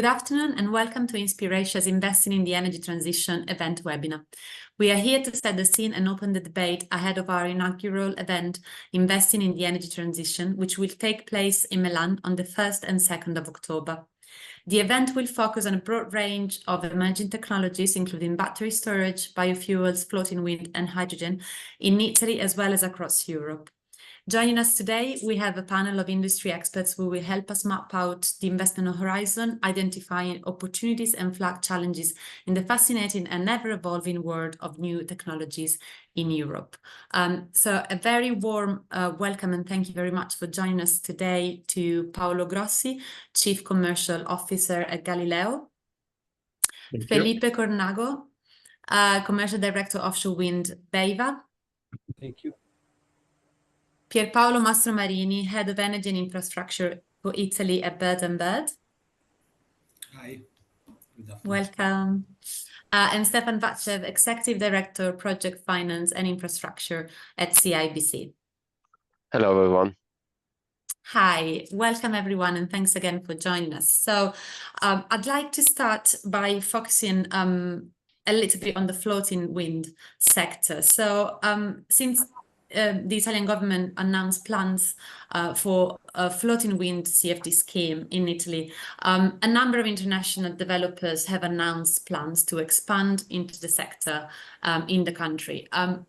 Good afternoon and welcome to Inspiratia's Investing in the Energy Transition event webinar. We are here to set the scene and open the debate ahead of our inaugural event, Investing in the Energy Transition, which will take place in Milan on the 1st and 2nd of October. The event will focus on a broad range of emerging technologies, including battery storage, biofuels, floating wind and hydrogen in Italy as well as across Europe. Joining us today, we have a panel of industry experts who will help us map out the investment horizon, identifying opportunities and flag challenges in the fascinating and ever-evolving world of new technologies in Europe. So a very warm welcome and thank you very much for joining us today to Paolo Grossi, Chief Commercial Officer at Galileo, Felipe Cornago, Commercial Director Offshore Wind, BayWa. Thank you. Pierpaolo Mastromarini, Head of Energy and Infrastructure for Italy at Bird & Bird. Hi. Good afternoon. Welcome. And Stefan Vatchev, Executive Director, Project Finance and Infrastructure at CIBC. Hello, everyone. Hi, welcome everyone, and thanks again for joining us. So I'd like to start by focusing a little bit on the floating wind sector. So since the Italian government announced plans for a floating wind CFD scheme in Italy, a number of international developers have announced plans to expand into the sector in the country.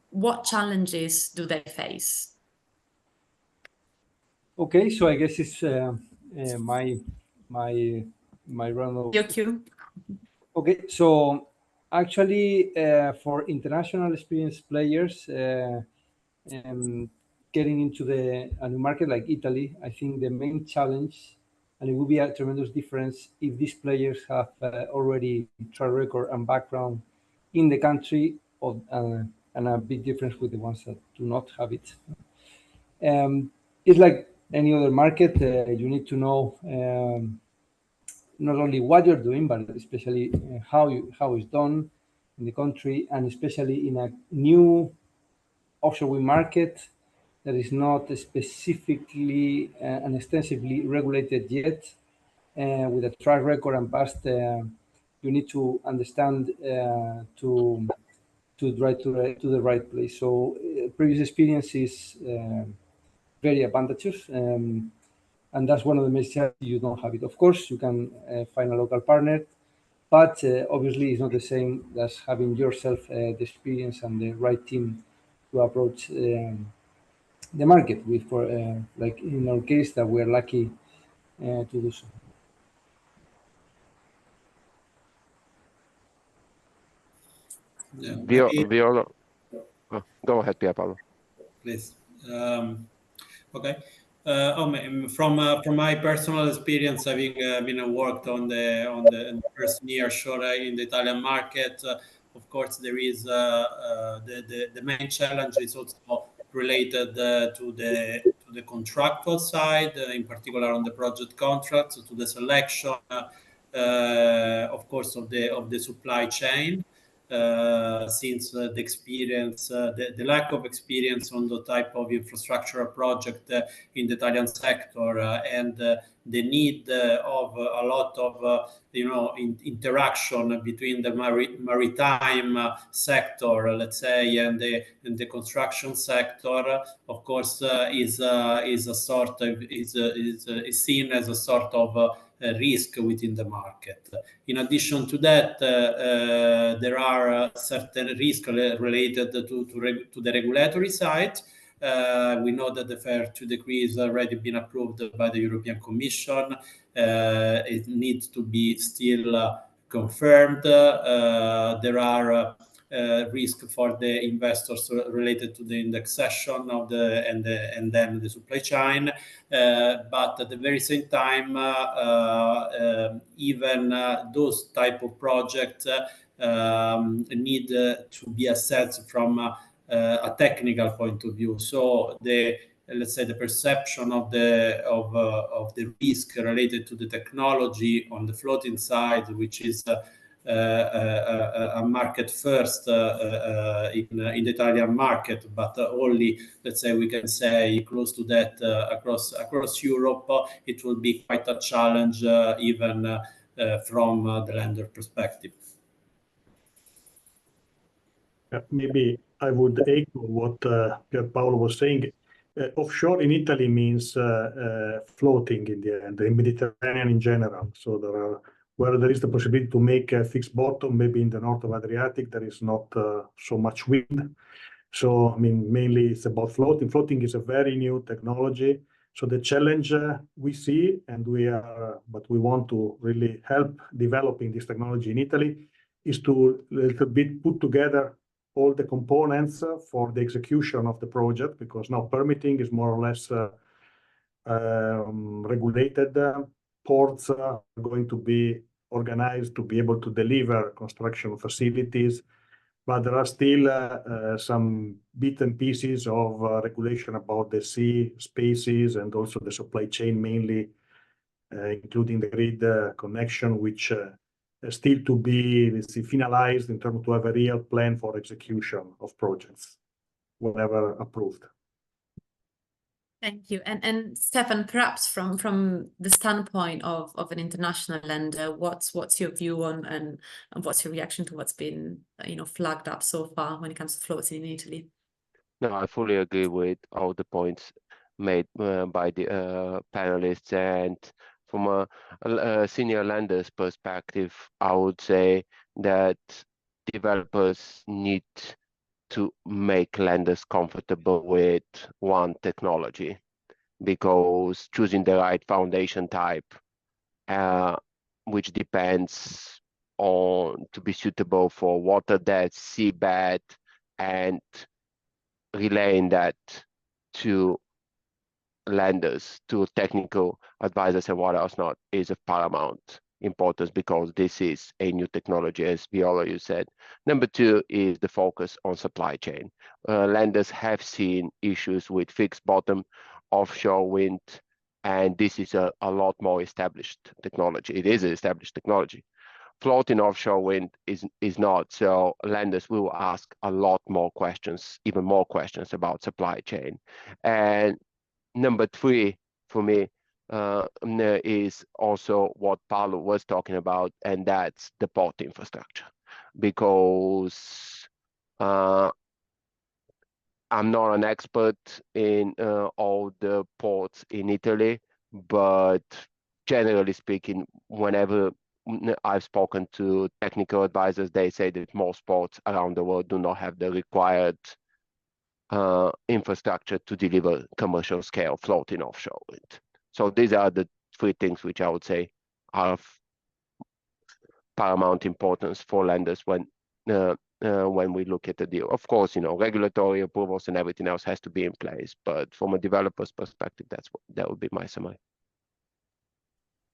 What challenges do they face? Okay, so I guess it's my round of... Your cue. Okay, so actually for international experienced players, getting into a new market like Italy, I think the main challenge, and it will be a tremendous difference if these players have already track record and background in the country, and a big difference with the ones that do not have it. It's like any other market, you need to know not only what you're doing, but especially how it's done in the country, and especially in a new offshore wind market that is not specifically and extensively regulated yet, with a track record and past, you need to understand to drive to the right place. So previous experience is very advantageous, and that's one of the main challenges. You don't have it. Of course, you can find a local partner, but obviously it's not the same as having yourself the experience and the right team to approach the market with, like in our case, that we're lucky to do so. Yeah. Viola, go ahead, Pierpaolo. Please. Okay. From my personal experience, having worked on the first nearshore in the Italian market, of course, there is the main challenge is also related to the contractual side, in particular on the project contracts, to the selection, of course, of the supply chain. Since the experience, the lack of experience on the type of infrastructural project in the Italian sector, and the need of a lot of interaction between the maritime sector, let's say, and the construction sector, of course, is seen as a sort of risk within the market. In addition to that, there are certain risks related to the regulatory side. We know that the FAIR 2 decree has already been approved by the European Commission. It needs to be still confirmed. There are risk for the investors related to the indexation of and then the supply chain, but at the very same time, even those type of projects need to be assessed from a technical point of view. So let's say the perception of the risk related to the technology on the floating side, which is a market first in the Italian market, but only, let's say, we can say close to that across Europe. It will be quite a challenge, even from the lender perspective. Maybe I would echo what Pierpaolo was saying. Offshore in Italy means floating in the end, the Mediterranean in general. So where there is the possibility to make a fixed bottom, maybe in the north of Adriatic, there is not so much wind. So, I mean, mainly it's about floating. Floating is a very new technology. So the challenge we see, and but we want to really help developing this technology in Italy, is to a little bit put together all the components for the execution of the project, because now permitting is more or less regulated. Ports are going to be organized to be able to deliver construction facilities, but there are still some bits and pieces of regulation about the sea spaces and also the supply chain, mainly including the grid connection, which still to be, let's see, finalized in terms to have a real plan for execution of projects whenever approved. Thank you. And Stefan, perhaps from the standpoint of an international lender, what's your view on and what's your reaction to what's been flagged up so far when it comes to floating in Italy? No, I fully agree with all the points made by the panelists, and from a senior lender's perspective, I would say that developers need to make lenders comfortable with one technology, because choosing the right foundation type, which depends on to be suitable for water depth, seabed, and relaying that to lenders, to technical advisors and what else not, is of paramount importance, because this is a new technology, as Viola, you said. Number two is the focus on supply chain. Lenders have seen issues with fixed bottom, offshore wind, and this is a lot more established technology. It is an established technology. Floating offshore wind is not, so lenders will ask a lot more questions, even more questions about supply chain. And number three, for me, is also what Paolo was talking about, and that's the port infrastructure. Because I'm not an expert in all the ports in Italy, but generally speaking, whenever I've spoken to technical advisors, they say that most ports around the world do not have the required infrastructure to deliver commercial scale floating offshore wind. So these are the three things which I would say are of paramount importance for lenders when we look at the deal. Of course, regulatory approvals and everything else has to be in place, but from a developer's perspective, that would be my summary.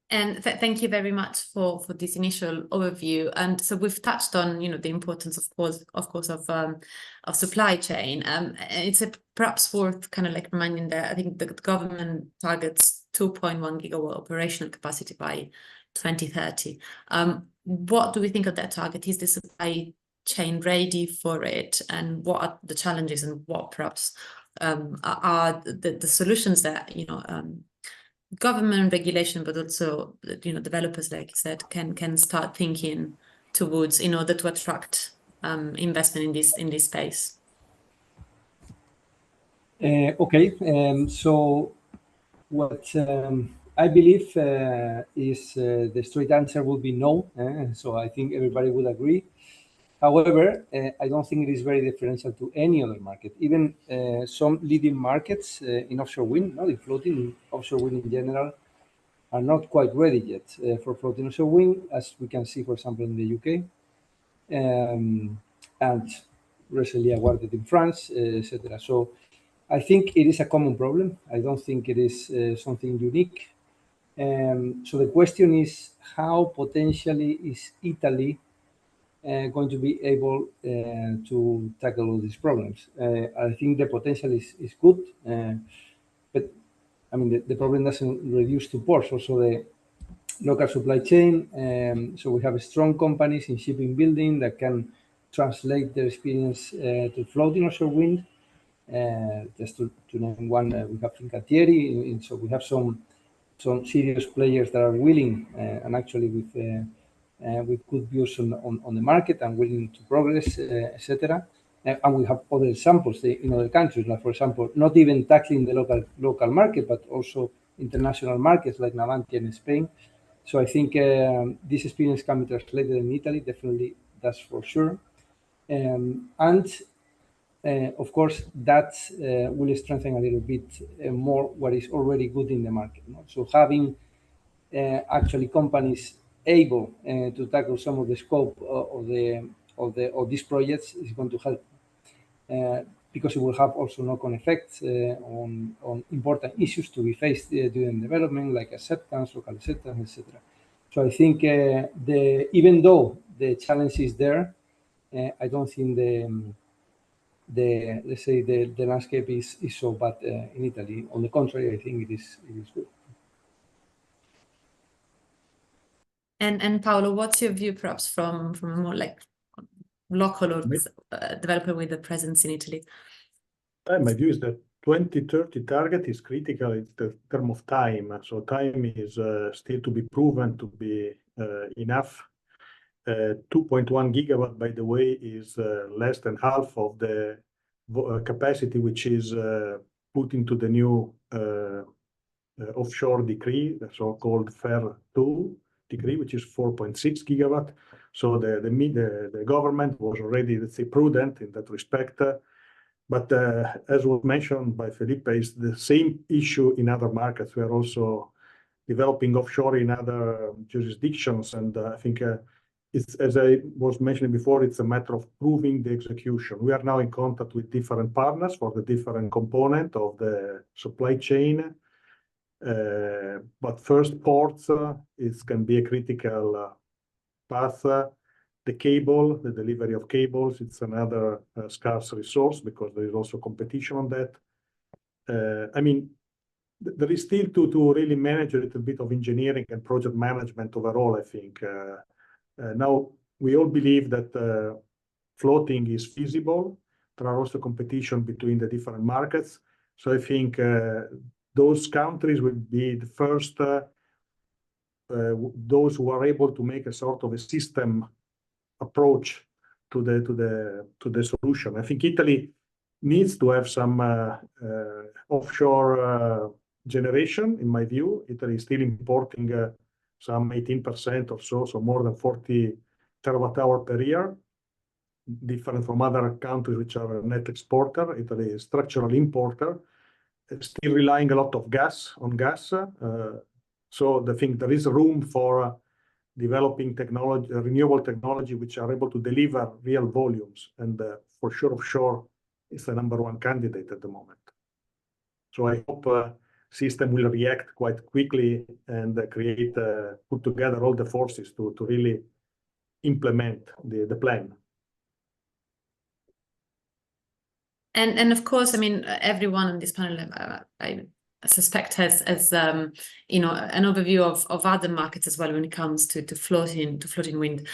And thank you very much for this initial overview. And so we've touched on, the importance, of course, of supply chain. It's perhaps worth kind of like reminding that I think the government targets 2.1 gigawatt operational capacity by 2030. What do we think of that target? Is the supply chain ready for it? And what are the challenges, and what perhaps are the solutions that government regulation, but also developers, like you said, can start thinking towards in order to attract investment in this space? Okay, so what I believe is the straight answer will be no. So I think everybody would agree. However, I don't think it is very differential to any other market. Even some leading markets in offshore wind, not in floating, offshore wind in general, are not quite ready yet for floating offshore wind, as we can see, for example, in the UK, and recently awarded in France, etc. So I think it is a common problem. I don't think it is something unique. So the question is, how potentially is Italy going to be able to tackle all these problems? I think the potential is good, but I mean, the problem doesn't reduce to ports, also the local supply chain. So we have strong companies in shipping building that can translate their experience to floating offshore wind. Just to name one, we have Fincantieri, so we have some some serious players that are willing and actually with good views on the market and willing to progress, etc. And we have other examples in other countries, like, for example, not even tackling the local market, but also international markets like Navantia in Spain. So I think this experience can be translated in Italy, definitely, that's for sure. And of course, that will strengthen a little bit more what is already good in the market. No? So having actually companies able to tackle some of the scope of these projects is going to help, because it will have also knock-on effects on important issues to be faced during development, like acceptance, local acceptance, etc. So I think even though the challenge is there, I don't think let's say the landscape is so bad in Italy. On the contrary, I think it is good. And Paolo, what's your view, perhaps from a more like local or developer with a presence in Italy? My view is that 2030 target is critical in the term of time. So time is still to be proven to be enough. 2.1 gigawatt, by the way, is less than half of the capacity which is put into the new offshore decree, the so-called FAIR 2 decree, which is 4.6 gigawatt. So the government was already, let's say, prudent in that respect. But as was mentioned by Felipe, it's the same issue in other markets. We are also developing offshore in other jurisdictions. And I think it's, as I was mentioning before, it's a matter of proving the execution. We are now in contact with different partners for the different component of the supply chain. But first ports can be a critical path. The cable, the delivery of cables, it's another scarce resource because there is also competition on that. I mean, there is still to really manage a little bit of engineering and project management overall, I think. Now, we all believe that floating is feasible. There are also competition between the different markets. So I think those countries will be the first, those who are able to make a sort of a system approach to the solution. I think Italy needs to have some offshore generation, in my view. Italy is still importing some 18% or so more than 40 terawatt-hour per year, different from other countries which are a net exporter. Italy is a structural importer, still relying a lot on gas. So I think there is room for developing technology, renewable technology, which are able to deliver real volumes. And for sure, offshore is the number one candidate at the moment. So I hope system will react quite quickly and put together all the forces to really implement the plan. And of course, I mean, everyone on this panel, I suspect has an overview of other markets as well when it comes to floating wind.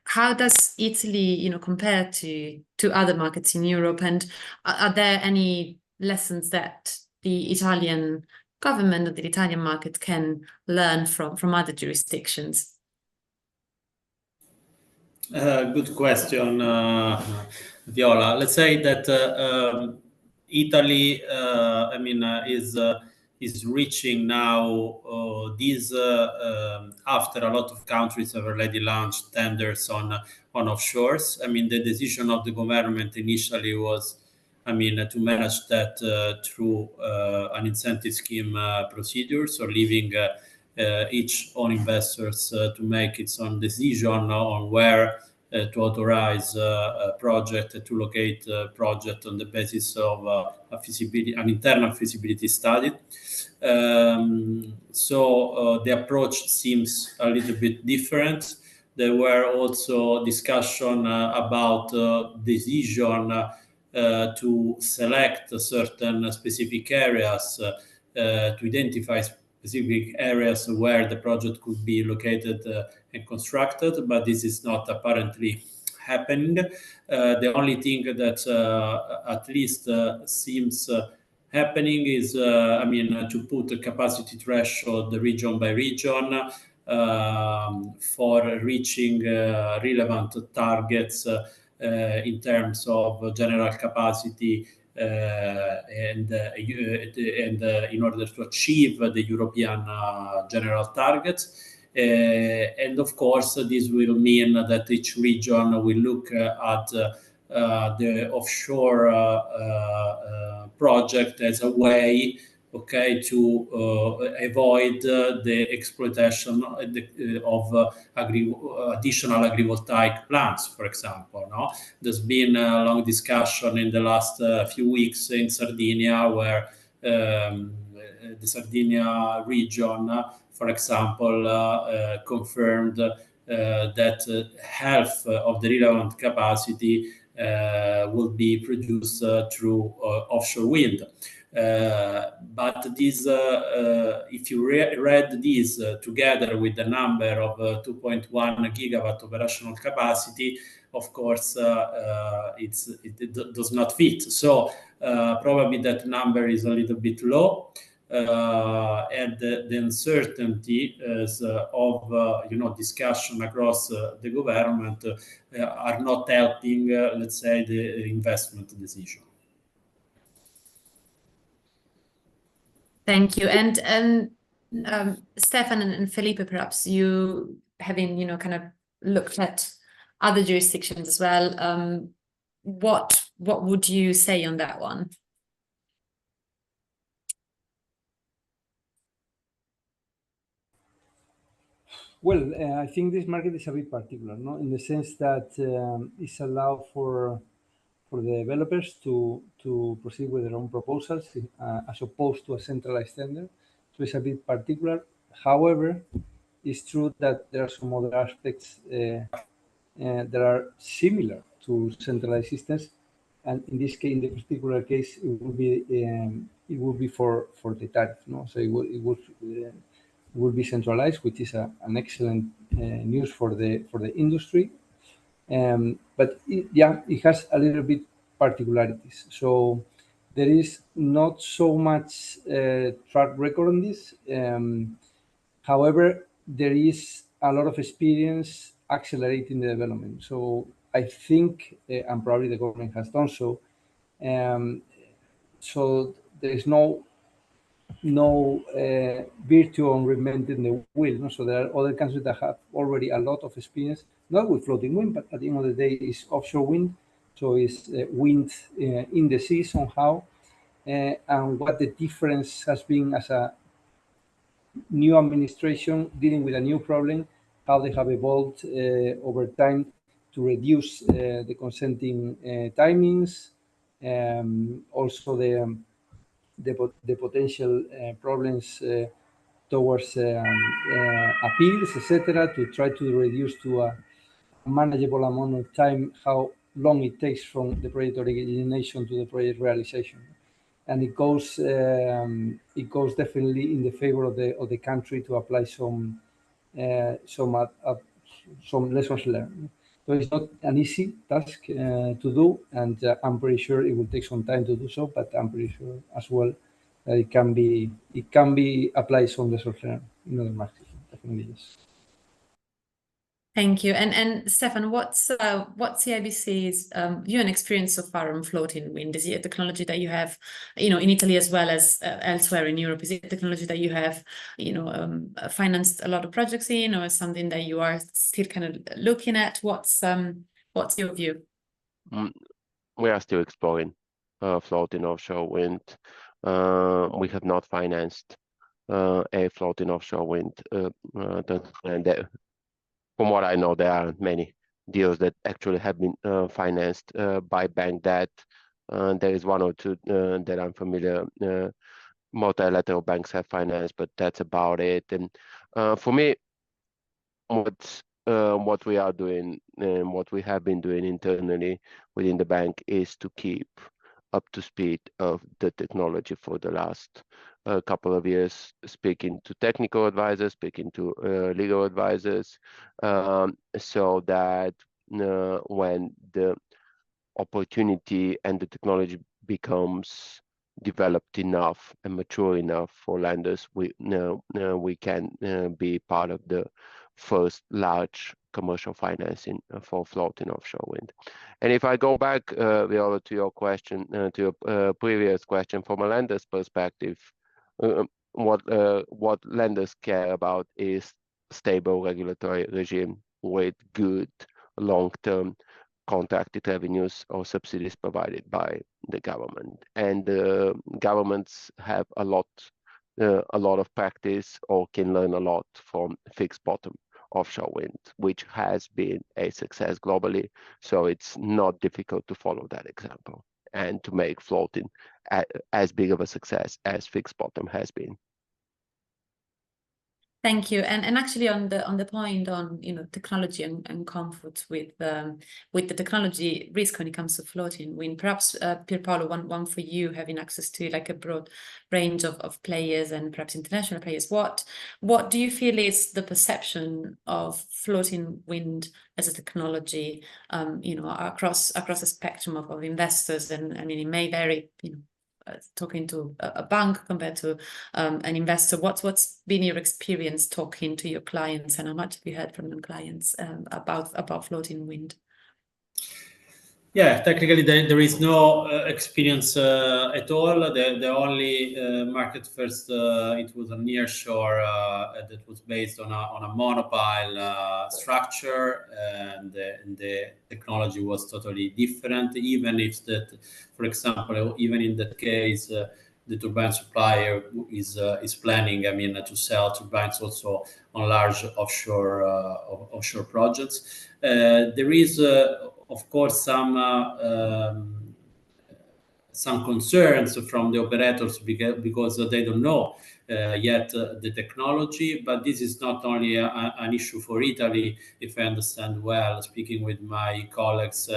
How does Italy, compare to other markets in Europe? And are there any lessons that the Italian government or the Italian market can learn from other jurisdictions? Good question, Viola. Let's say that Italy, is reaching now these after a lot of countries have already launched tenders on offshores. I mean, the decision of the government initially was, to manage that through an incentive scheme procedure, so leaving each own investors to make its own decision on where to authorize a project, to locate a project on the basis of an internal feasibility study. So the approach seems a little bit different. There were also discussion about decision to select certain specific areas, to identify specific areas where the project could be located and constructed, but this is not apparently happening. The only thing that at least seems happening is, to put a capacity threshold region by region for reaching relevant targets in terms of general capacity and in order to achieve the European general targets. And of course, this will mean that each region will look at the offshore project as a way, okay, to avoid the exploitation of additional agrivoltaic plants, for example. No? There's been a long discussion in the last few weeks in Sardinia, where the Sardinia region, for example, confirmed that half of the relevant capacity will be produced through offshore wind. But this, if you read this together with the number of 2.1 gigawatt operational capacity, of course, it does not fit. So probably that number is a little bit low. And the uncertainty of discussion across the government are not helping, let's say, the investment decision. Thank you. And Stefan and Felipe, perhaps you having kind of looked at other jurisdictions as well. What would you say on that one? Well, I think this market is a bit particular, no, in the sense that it's allowed for the developers to proceed with their own proposals as opposed to a centralized tender. So it's a bit particular. However, it's true that there are some other aspects that are similar to centralized systems, and in this case, in the particular case, it will be for the tariff. No, so it will be centralized, which is an excellent news for the industry. But it has a little bit particularities. So there is not so much track record on this. However, there is a lot of experience accelerating the development. So I think, and probably the government has done so. So there is no virtue on reinventing the wheel. No? So there are other countries that have already a lot of experience, not with floating wind, but at the end of the day, it's offshore wind. So it's wind in the sea somehow. And what the difference has been as a new administration dealing with a new problem, how they have evolved over time to reduce the consenting timings, also the potential problems towards appeals, etc., to try to reduce to a manageable amount of time how long it takes from the project origination to the project realization. And it goes definitely in the favor of the country to apply some lessons learned. So it's not an easy task to do, and I'm pretty sure it will take some time to do so. But I'm pretty sure as well that it can be applied some lessons learned in other markets. Definitely yes. Thank you. And Stefan, what's CIBC's view and experience so far on floating wind? Is it a technology that you have, in Italy as well as elsewhere in Europe? Is it a technology that you have, financed a lot of projects in, or something that you are still kind of looking at? What's your view? We are still exploring floating offshore wind. We have not financed a floating offshore wind, and from what I know, there aren't many deals that actually have been financed by bank debt. There is one or two that I'm familiar. Multilateral banks have financed, but that's about it. And for me, what we are doing and what we have been doing internally within the bank is to keep up to speed of the technology for the last couple of years, speaking to technical advisors, speaking to legal advisors, so that when the opportunity and the technology becomes developed enough and mature enough for lenders, we can be part of the first large commercial financing for floating offshore wind. And if I go back, Viola, to your question, to your previous question, from a lender's perspective, what lenders care about is stable regulatory regime with good long-term contracted revenues or subsidies provided by the government. And governments have a lot of practice or can learn a lot from fixed bottom offshore wind, which has been a success globally. So it's not difficult to follow that example and to make floating as big of a success as fixed bottom has been. Thank you. And actually on the point on technology and comfort with the technology risk when it comes to floating wind, perhaps Pierpaolo, one for you, having access to like a broad range of players and perhaps international players, what do you feel is the perception of floating wind as a technology across a spectrum of investors? And I mean, it may vary, talking to a bank compared to an investor. What's been your experience talking to your clients, and how much have you heard from your clients about floating wind? Yeah, technically there is no experience at all. The only market first, it was a nearshore that was based on a monopile structure, and the technology was totally different. Even if that, for example, even in that case, the turbine supplier is planning, to sell turbines also on large offshore projects. There is, of course, some concerns from the operators because they don't know yet the technology. But this is not only an issue for Italy, if I understand well, speaking with my colleagues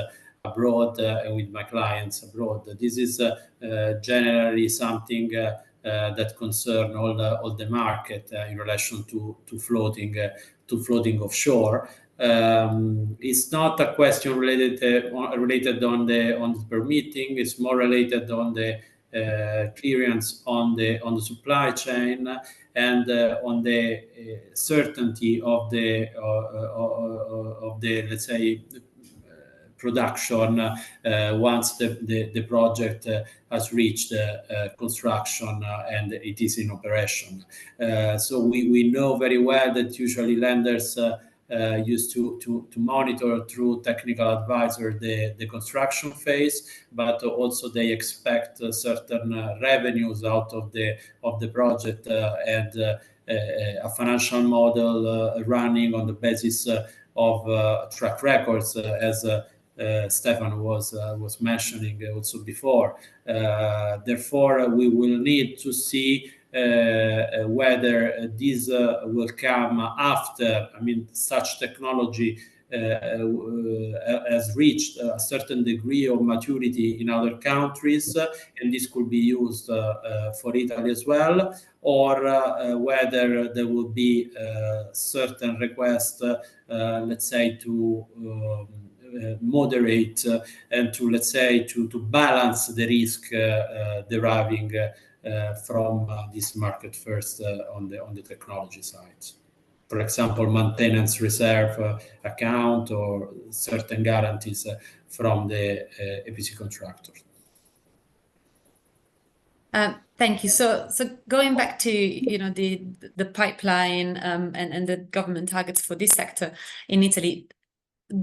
abroad and with my clients abroad. This is generally something that concern all the market in relation to floating offshore. It's not a question related on the permitting. It's more related on the clearance on the supply chain and on the certainty of the let's say production once the project has reached construction and it is in operation. So we know very well that usually lenders used to monitor through technical advisor the construction phase, but also they expect certain revenues out of the project and a financial model running on the basis of track records, as Stefan was mentioning also before. Therefore, we will need to see whether this will come after. Such technology has reached a certain degree of maturity in other countries, and this could be used for Italy as well, or whether there will be certain requests, let's say, to moderate and to, let's say, to balance the risk deriving from this market first on the technology side. For example, maintenance reserve account or certain guarantees from the EPC contractors. Thank you. So going back to the pipeline and the government targets for this sector in Italy,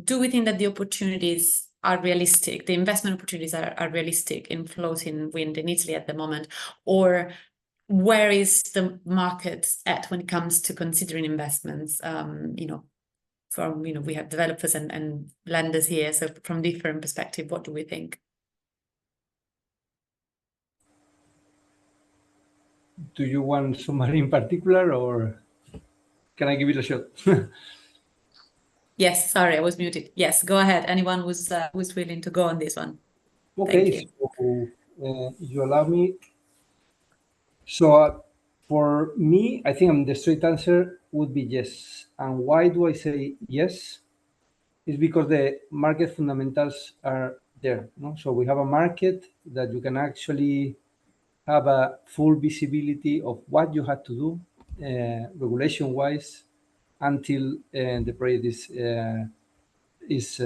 do we think that the opportunities are realistic? The investment opportunities are realistic in floating wind in Italy at the moment, or where is the market at when it comes to considering investments? From we have developers and lenders here, so from different perspective, what do we think? Do you want somebody in particular, or can I give it a shot? Yes, sorry, I was muted. Yes, go ahead. Anyone who's willing to go on this one. Okay, so you allow me. So for me, I think the straight answer would be yes. And why do I say yes? It's because the market fundamentals are there. No? So we have a market that you can actually have a full visibility of what you had to do regulation-wise until the project is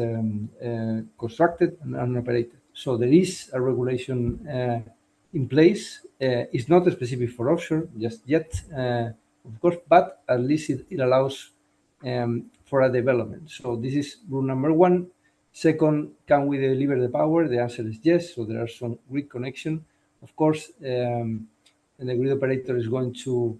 constructed and operated. So there is a regulation in place. It's not specific for offshore just yet, of course, but at least it allows for a development. So this is rule number one. Second, can we deliver the power? The answer is yes. So there are some grid connection. Of course, and the grid operator is going to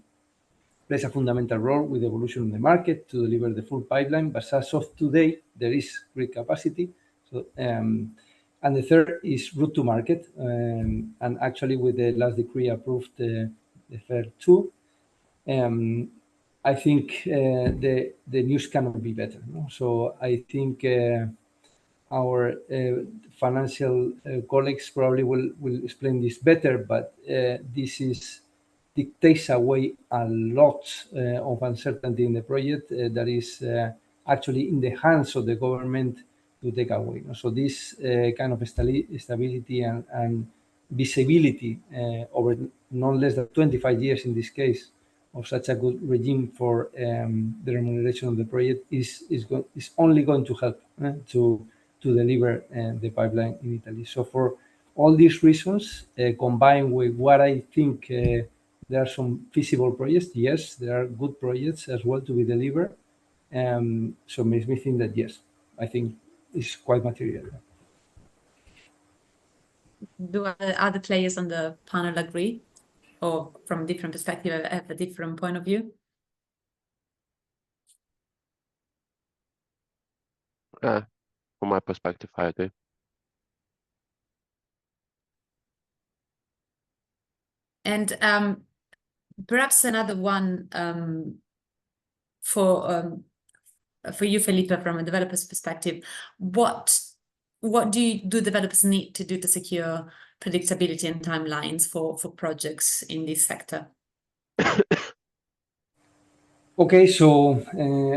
plays a fundamental role with the evolution of the market to deliver the full pipeline. But as of today, there is grid capacity. So, and the third is route to market. And actually, with the last decree approved, the third two, I think the news cannot be better. No? So I think our financial colleagues probably will explain this better, but this takes away a lot of uncertainty in the project that is actually in the hands of the government to take away. So this kind of stability and visibility over no less than 25 years in this case of such a good regime for the remuneration of the project is only going to help to deliver the pipeline in Italy. So for all these reasons, combined with what I think there are some feasible projects, yes, there are good projects as well to be delivered. So it makes me think that yes, I think it's quite material. Do other players on the panel agree, or from different perspective have a different point of view? From my perspective, I agree. And perhaps another one for you, Felipe, from a developer's perspective. What do developers need to do to secure predictability and timelines for projects in this sector? Okay, so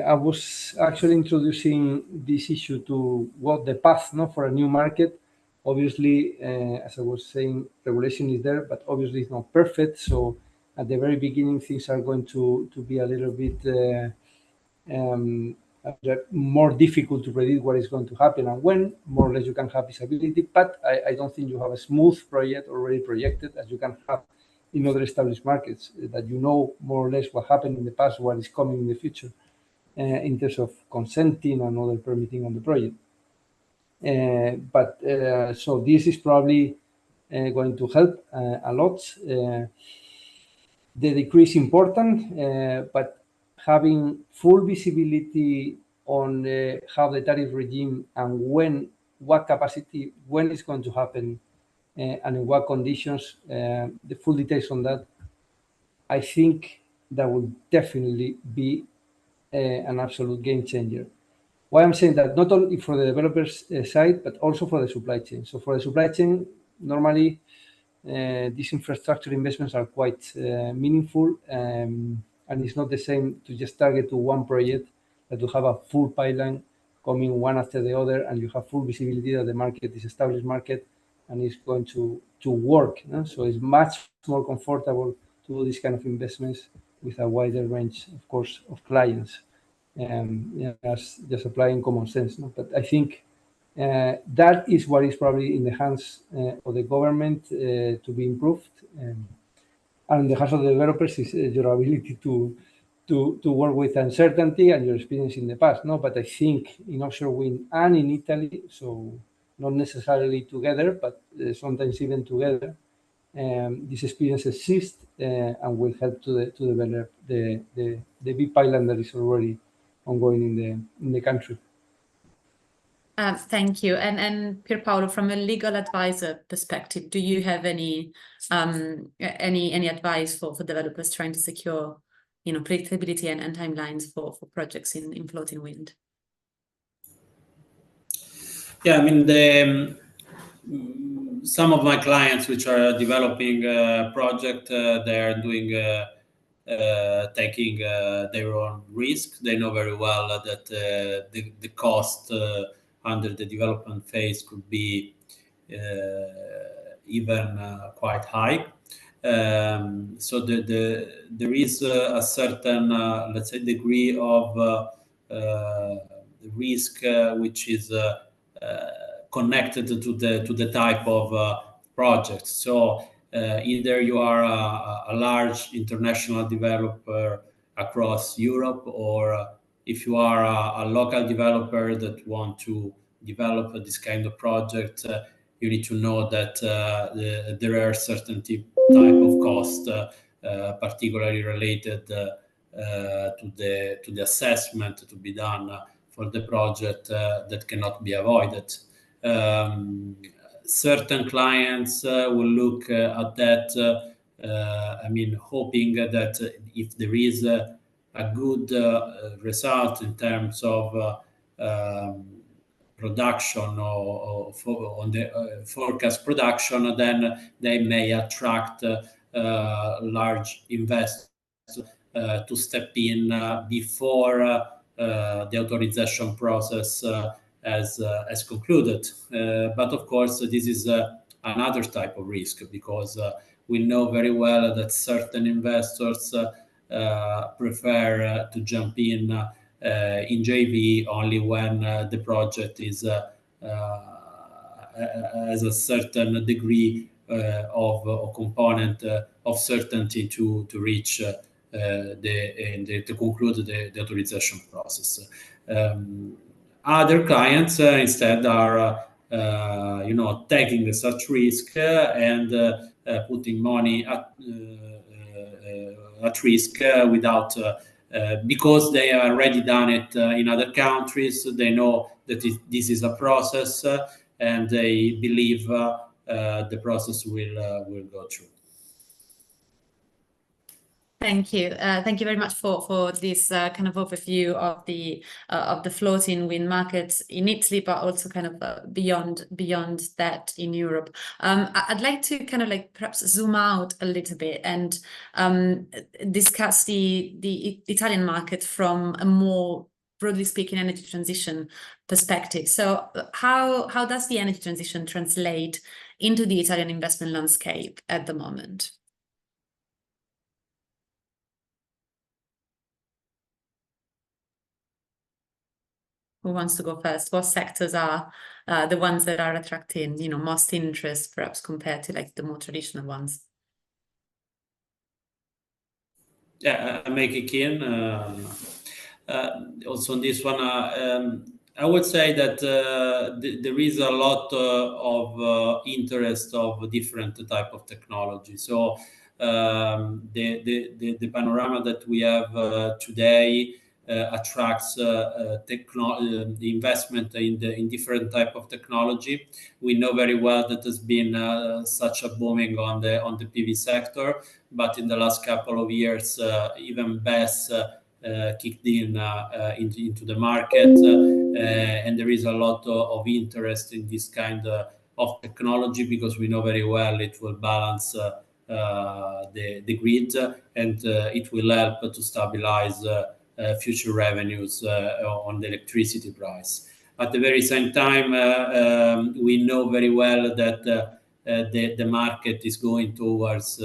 I was actually introducing this issue to what the path for a new market. Obviously, as I was saying, regulation is there, but obviously it's not perfect. So at the very beginning, things are going to be a little bit more difficult to predict what is going to happen and when. More or less, you can have visibility, but I don't think you have a smooth project already projected as you can have in other established markets, that you know more or less what happened in the past, what is coming in the future in terms of consenting and other permitting on the project. So this is probably going to help a lot. The decree is important, but having full visibility on how the tariff regime and what capacity, when it's going to happen, and in what conditions, the full details on that, I think that will definitely be an absolute game changer. Why I'm saying that, not only for the developers side, but also for the supply chain. So for the supply chain, normally these infrastructure investments are quite meaningful, and it's not the same to just target to one project, that to have a full pipeline coming one after the other, and you have full visibility that the market is established market and is going to work. So it's much more comfortable to do this kind of investments with a wider range, of course, of clients, as just applying common sense. But I think that is what is probably in the hands of the government to be improved, and in the hands of the developers is your ability to work with uncertainty and your experience in the past. But I think in offshore wind and in Italy, so not necessarily together, but sometimes even together, this experience exists and will help to develop the big pipeline that is already ongoing in the country. Thank you. And Pierpaolo, from a legal advisor perspective, do you have any advice for developers trying to secure, predictability and timelines for projects in floating wind? Yeah, I mean, some of my clients which are developing a project, they are doing taking their own risk. They know very well that the cost under the development phase could be even quite high. So there is a certain, let's say, degree of risk which is connected to the type of project. So either you are a large international developer across Europe, or if you are a local developer that want to develop this kind of project, you need to know that there are certain type of cost, particularly related to the assessment to be done for the project that cannot be avoided. Certain clients will look at that, hoping that if there is a good result in terms of production or on the forecast production, then they may attract large investors to step in before the authorization process has concluded. But of course, this is another type of risk, because we know very well that certain investors prefer to jump in JV only when the project is has a certain degree of component of certainty to reach to conclude the authorization process. Other clients instead are taking such risk and putting money at risk without because they have already done it in other countries. They know that this is a process, and they believe the process will go through. Thank you. Thank you very much for this kind of overview of the floating wind markets in Italy, but also kind of beyond that in Europe. I'd like to kind of like perhaps zoom out a little bit and discuss the Italian market from a more broadly speaking energy transition perspective. So how does the energy transition translate into the Italian investment landscape at the moment? Who wants to go first? What sectors are the ones that are attracting, most interest, perhaps compared to like the more traditional ones? Yeah, I make it keen. Also on this one, I would say that there is a lot of interest of different type of technology. So the panorama that we have today attracts the investment in different type of technology. We know very well that there's been such a booming on the PV sector, but in the last couple of years, even BESS kicked in into the market, and there is a lot of interest in this kind of technology, because we know very well it will balance the grid, and it will help to stabilize future revenues on the electricity price. At the very same time, we know very well that the market is going towards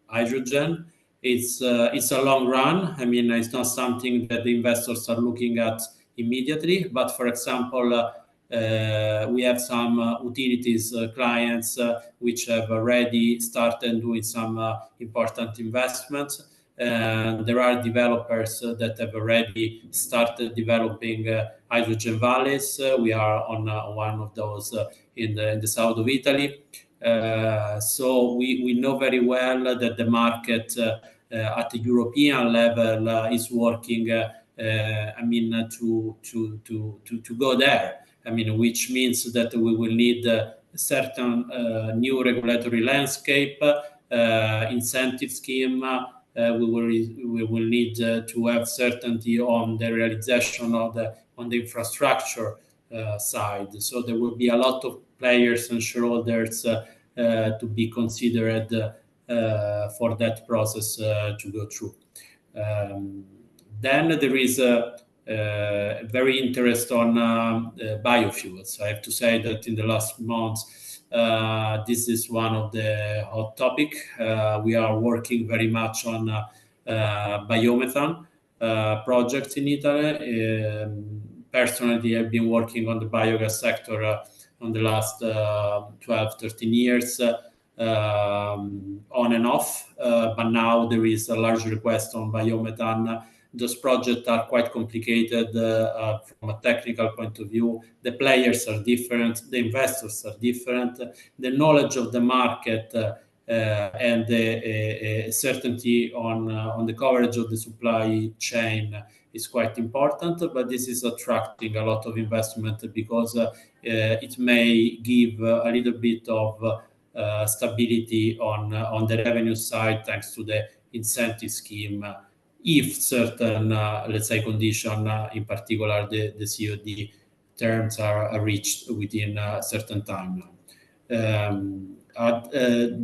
hydrogen. It's a long run. I mean, it's not something that the investors are looking at immediately. But for example, we have some utilities clients which have already started doing some important investments. There are developers that have already started developing hydrogen valleys. We are on one of those in the south of Italy. So we know very well that the market at the European level is working. To go there. Which means that we will need a certain new regulatory landscape, incentive scheme. We will need to have certainty on the realization on the infrastructure side. So there will be a lot of players and shareholders to be considered for that process to go through. Then there is a very interest on biofuels. I have to say that in the last months, This is one of the hot topic. We are working very much on biomethane projects in Italy. Personally, I've been working on the biogas sector on the last 12, 13 years, on and off, but now there is a large request on biomethane. Those projects are quite complicated from a technical point of view. The players are different, the investors are different, the knowledge of the market and the certainty on the coverage of the supply chain is quite important, but this is attracting a lot of investment because it may give a little bit of stability on the revenue side thanks to the incentive scheme. If certain, let's say, condition, in particular the COD terms are reached within a certain timeline.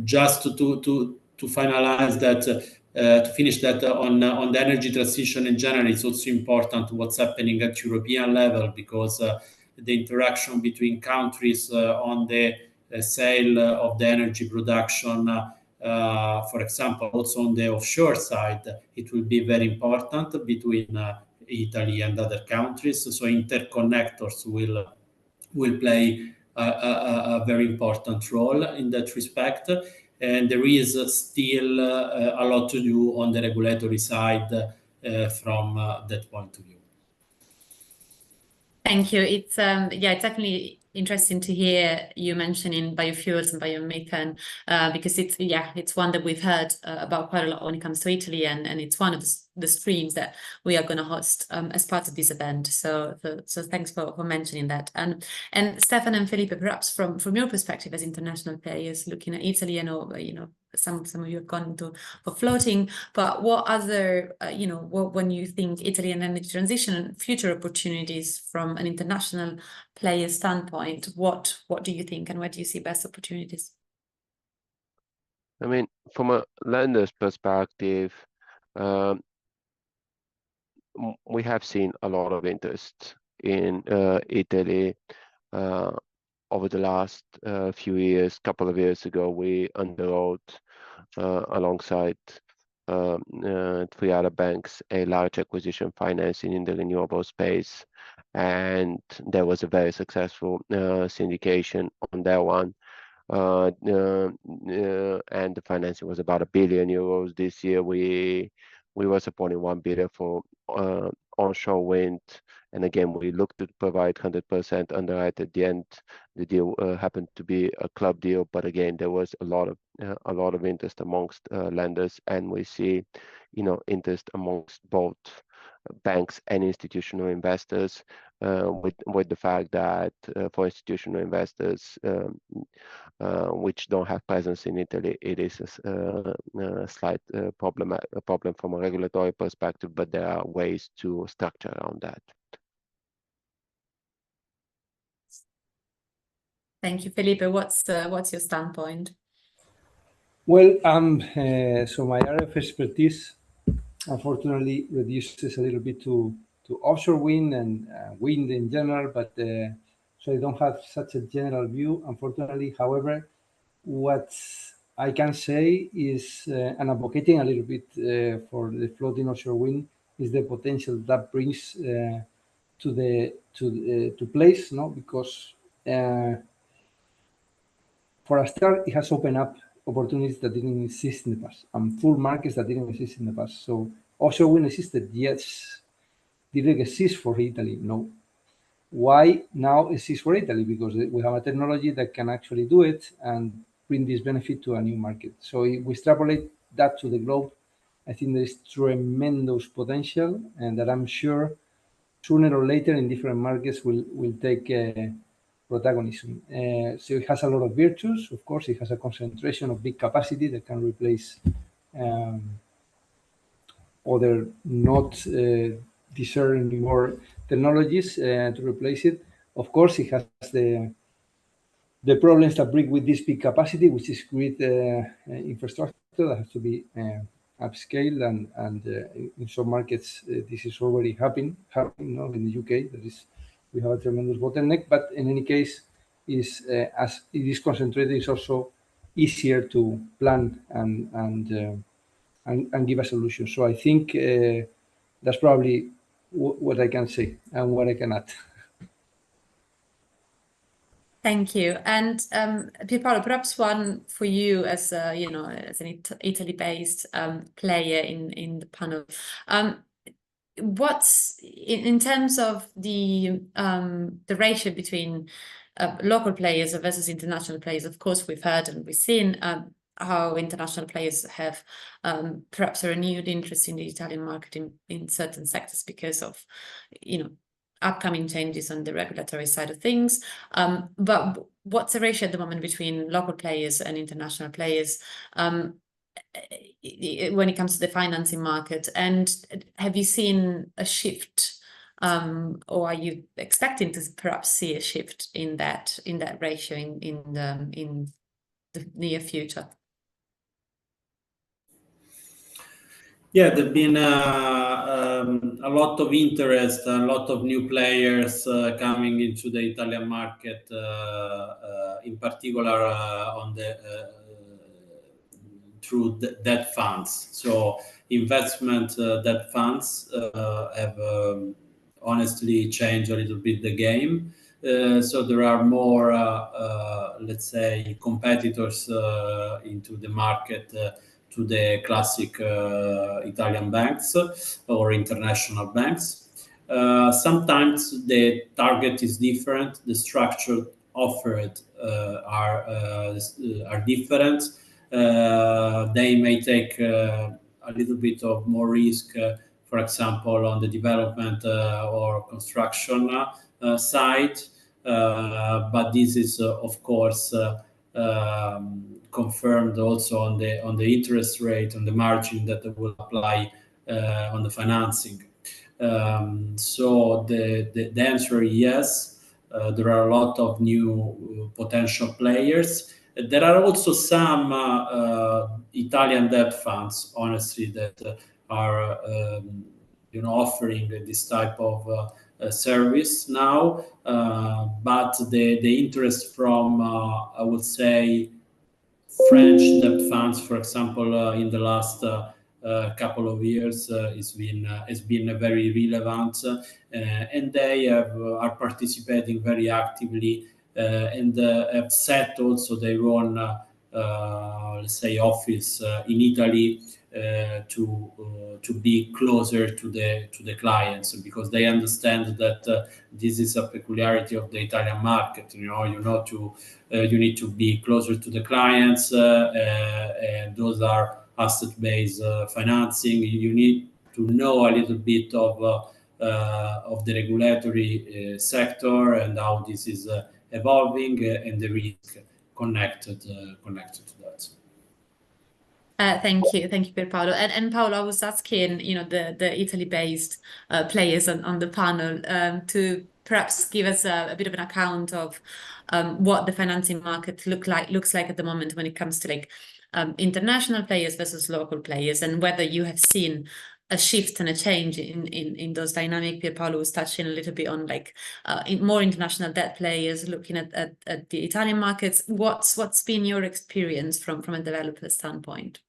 Just to finalize that, to finish that on the energy transition in general, it's also important what's happening at European level, because the interaction between countries on the sale of the energy production, for example, also on the offshore side, it will be very important between Italy and other countries. So interconnectors will play a very important role in that respect. And there is still a lot to do on the regulatory side from that point of view. Thank you. It's it's definitely interesting to hear you mentioning biofuels and biomethane, because it's one that we've heard about quite a lot when it comes to Italy, and it's one of the streams that we are going to host as part of this event. So thanks for mentioning that. And Stefan and Felipe, perhaps from your perspective as international players looking at Italy, I know some of you have gone for floating, but what other when you think Italy and energy transition and future opportunities from an international player standpoint, what do you think and where do you see best opportunities? I mean, from a lender's perspective, we have seen a lot of interest in Italy over the last few years. Couple of years ago, we underwrote alongside 3 other banks a large acquisition financing in the renewable space, and there was a very successful syndication on that one. And the financing was about €1 billion. This year, we were supporting 1 billion for onshore wind, and again we looked to provide 100% underwrite. At the end, the deal happened to be a club deal, but again there was a lot of interest amongst lenders, and we see interest amongst both banks and institutional investors, with the fact that for institutional investors which don't have presence in Italy, it is a slight problem from a regulatory perspective, but there are ways to structure around that. Thank you, Felipe. What's your standpoint? Well, so my area of expertise unfortunately reduces a little bit to offshore wind and wind in general, but so I don't have such a general view, unfortunately. However, what I can say is, and advocating a little bit for the floating offshore wind, is the potential that brings to place, no? Because for a start, it has opened up opportunities that didn't exist in the past, and full markets that didn't exist in the past. So offshore wind existed, yes. Did it exist for Italy? No. Why now exists for Italy? Because we have a technology that can actually do it and bring this benefit to a new market. So if we extrapolate that to the globe, I think there is tremendous potential, and that I'm sure sooner or later in different markets will take protagonism. So it has a lot of virtues. Of course, it has a concentration of big capacity that can replace other not discerning anymore technologies to replace it. Of course, it has the problems that bring with this big capacity, which is great infrastructure that has to be upscaled, and in some markets this is already happening. In the UK, we have a tremendous bottleneck. But in any case, is as it is concentrated, is also easier to plan and give a solution. So I think that's probably what I can say and what I can add. Thank you. And Pierpaolo, perhaps one for you as as an Italy-based player in the panel. What's in terms of the ratio between local players versus international players? Of course, we've heard and we've seen how international players have perhaps a renewed interest in the Italian market in certain sectors because of upcoming changes on the regulatory side of things. But what's the ratio at the moment between local players and international players when it comes to the financing market? And have you seen a shift, or are you expecting to perhaps see a shift in that ratio in the near future? Yeah, there's been a lot of interest, a lot of new players coming into the Italian market, in particular on the through debt funds. So investment debt funds have honestly changed a little bit the game. So there are more, let's say, competitors into the market to the classic Italian banks or international banks. Sometimes the target is different, the structure offered are different. They may take a little bit of more risk, for example, on the development or construction side. But this is, of course, confirmed also on the interest rate, on the margin that will apply on the financing. So the answer is yes. There are a lot of new potential players. There are also some Italian debt funds, honestly, that are offering this type of service now. But the interest from, I would say, French debt funds, for example, in the last couple of years has been very relevant, and they are participating very actively and have set also their own, let's say, office in Italy to be closer to the clients, because they understand that this is a peculiarity of the Italian market. You need to be closer to the clients, and those are asset-based financing. You need to know a little bit of the regulatory sector and how this is evolving, and the risk connected to that. Thank you, Pierpaolo. And Paolo, I was asking, the Italy-based players on the panel to perhaps give us a bit of an account of what the financing market looks like at the moment when it comes to international players versus local players, and whether you have seen a shift and a change in those dynamics. Pierpaolo was touching a little bit on more international debt players looking at the Italian markets. What's been your experience from a developer standpoint?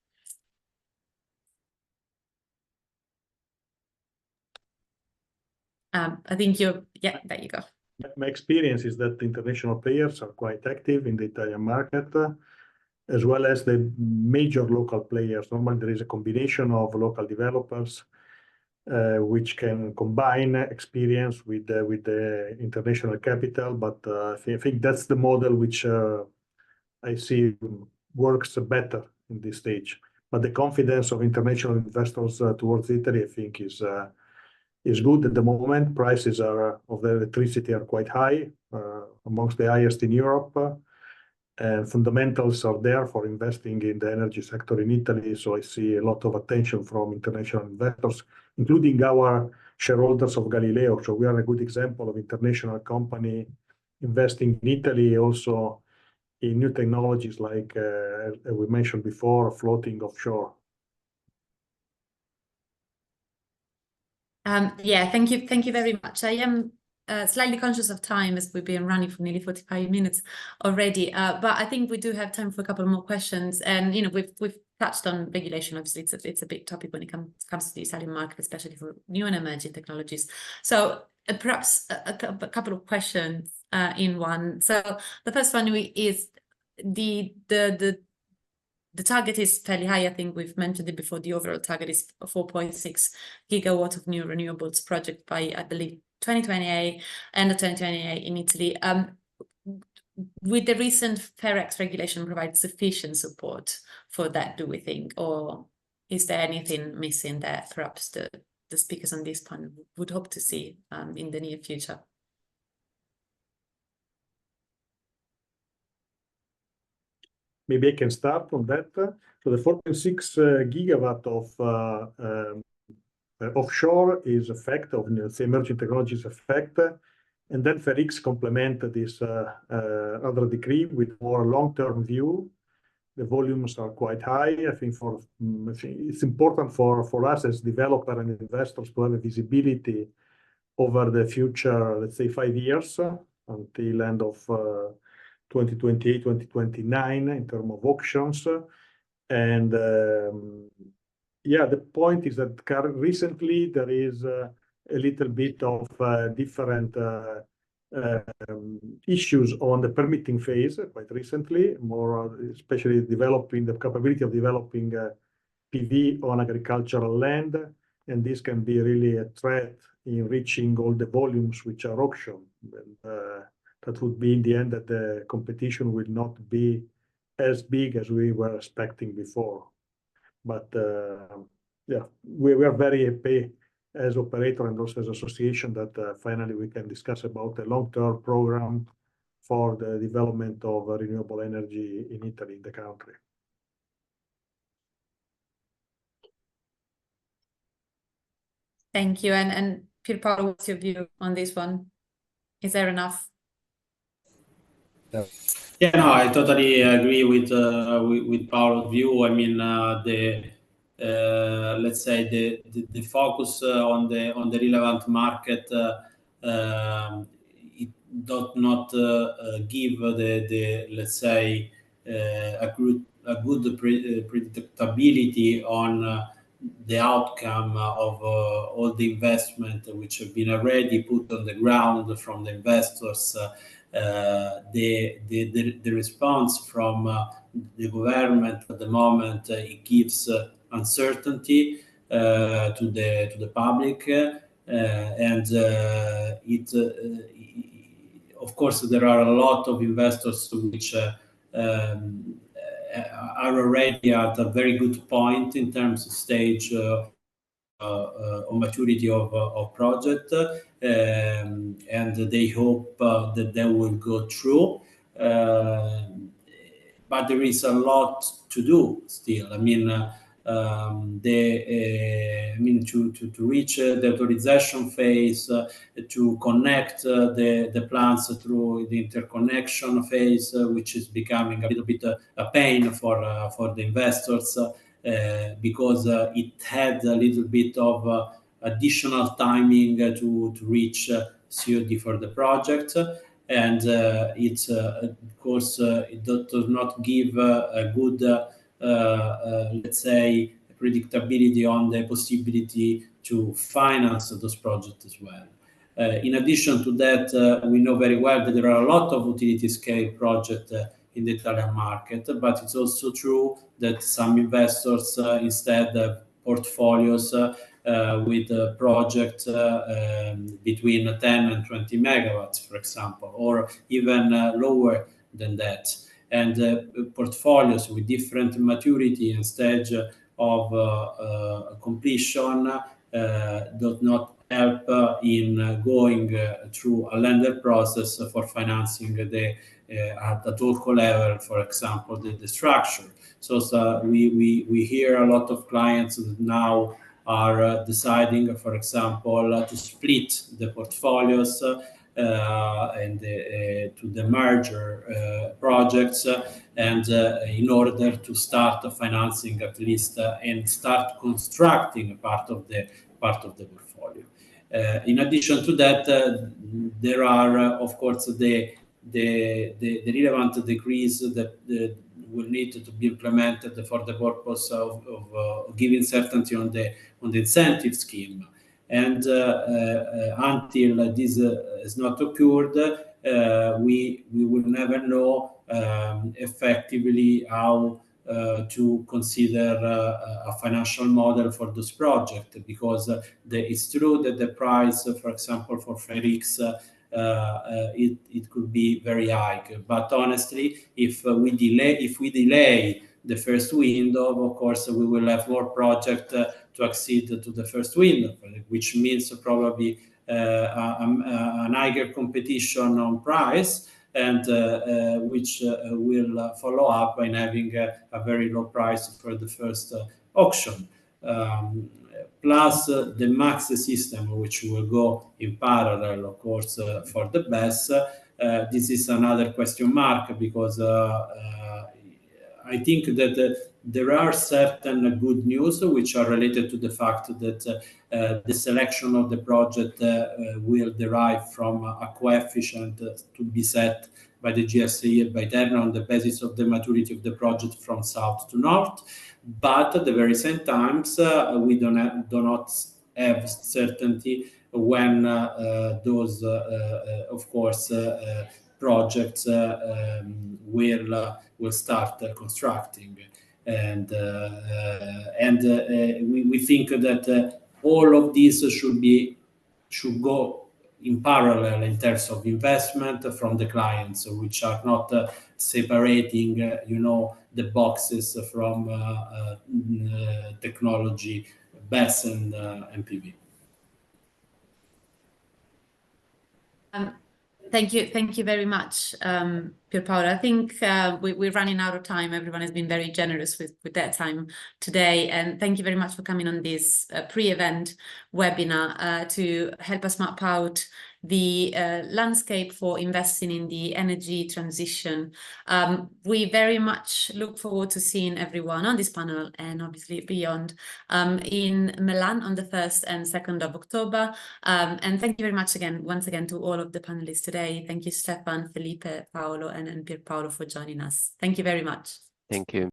I think there you go. My experience is that the international players are quite active in the Italian market, as well as the major local players. Normally, there is a combination of local developers which can combine experience with the international capital. But I think that's the model which I see works better in this stage. But the confidence of international investors towards Italy, I think, is good at the moment. Prices of the electricity are quite high, amongst the highest in Europe. And fundamentals are there for investing in the energy sector in Italy. So I see a lot of attention from international investors, including our shareholders of Galileo. So we are a good example of international company investing in Italy, also in new technologies like we mentioned before, floating offshore. Thank you very much. I am slightly conscious of time as we've been running for nearly 45 minutes already, but I think we do have time for a couple more questions. And we've touched on regulation. Obviously, it's a big topic when it comes to the Italian market, especially for new and emerging technologies. So perhaps a couple of questions in one. So the first one is the target is fairly high. I think we've mentioned it before. The overall target is 4.6 gigawatt of new renewables project by, I believe, 2028, end of 2028 in Italy. With the recent FERX regulation provide sufficient support for that, do we think? Or is there anything missing that perhaps the speakers on this panel would hope to see in the near future? Maybe I can start from that. So the 4.6 gigawatt of offshore is effect of the emerging technologies effect, and then FERX complement this other decree with more long-term view. The volumes are quite high. I think it's important for us as developer and investors to have a visibility over the future, let's say 5 years until end of 2028, 2029 in terms of auctions. And yeah, the point is that recently there is a little bit of different issues on the permitting phase quite recently, more especially developing the capability of developing PV on agricultural land. And this can be really a threat in reaching all the volumes which are auctioned. That would be in the end that the competition will not be as big as we were expecting before. But yeah, we are very happy as operator and also as association that finally we can discuss about a long-term program for the development of renewable energy in Italy, in the country. Thank you. And Pierpaolo, what's your view on this one? Is there enough? Yeah, no, I totally agree with Paolo's view. I mean, let's say the focus on the relevant market it does not give the let's say a good predictability on the outcome of all the investment which have been already put on the ground from the investors. The response from the government at the moment it gives uncertainty to the public, and it of course there are a lot of investors which are already at a very good point in terms of stage or maturity of project, and they hope that they will go through. But there is a lot to do still. I mean, to reach the authorization phase, to connect the plants through the interconnection phase, which is becoming a little bit a pain for the investors, because it had a little bit of additional timing to reach COD for the project. And it's of course it does not give a good let's say predictability on the possibility to finance those projects as well. In addition to that, we know very well that there are a lot of utility scale projects in the Italian market, but it's also true that some investors instead have portfolios with projects between 10 and 20 megawatts, for example, or even lower than that. And portfolios with different maturity and stage of completion does not help in going through a lender process for financing the at the total level, for example, the structure. So we hear a lot of clients that now are deciding, for example, to split the portfolios and to the merger projects, and in order to start financing at least and start constructing part of the portfolio. In addition to that, there are, of course, the relevant decrees that will need to be implemented for the purpose of giving certainty on the incentive scheme. And until this has not occurred, we will never know effectively how to consider a financial model for this project, because it's true that the price, for example, for Felix, it could be very high. But honestly, if we delay the first window, of course, we will have more projects to accede to the first window, which means probably a higher competition on price, and which will follow up by having a very low price for the first auction. Plus the max system, which will go in parallel, of course, for the BESS. This is another question mark, because I think that there are certain good news which are related to the fact that the selection of the project will derive from a coefficient to be set by the GSA by Terna on the basis of the maturity of the project from south to north. But at the very same times, we do not have certainty when those, of course, projects will start constructing. And we think that all of these should go in parallel in terms of investment from the clients, which are not separating, the boxes from technology, BESS and PV. Thank you very much, Pierpaolo. I think we're running out of time. Everyone has been very generous with their time today, and thank you very much for coming on this pre-event webinar to help us map out the landscape for investing in the energy transition. We very much look forward to seeing everyone on this panel and obviously beyond in Milan on the 1st and 2nd of October. And thank you very much once again to all of the panelists today. Thank you, Stefan, Felipe, Paolo, and Pierpaolo for joining us. Thank you very much. Thank you.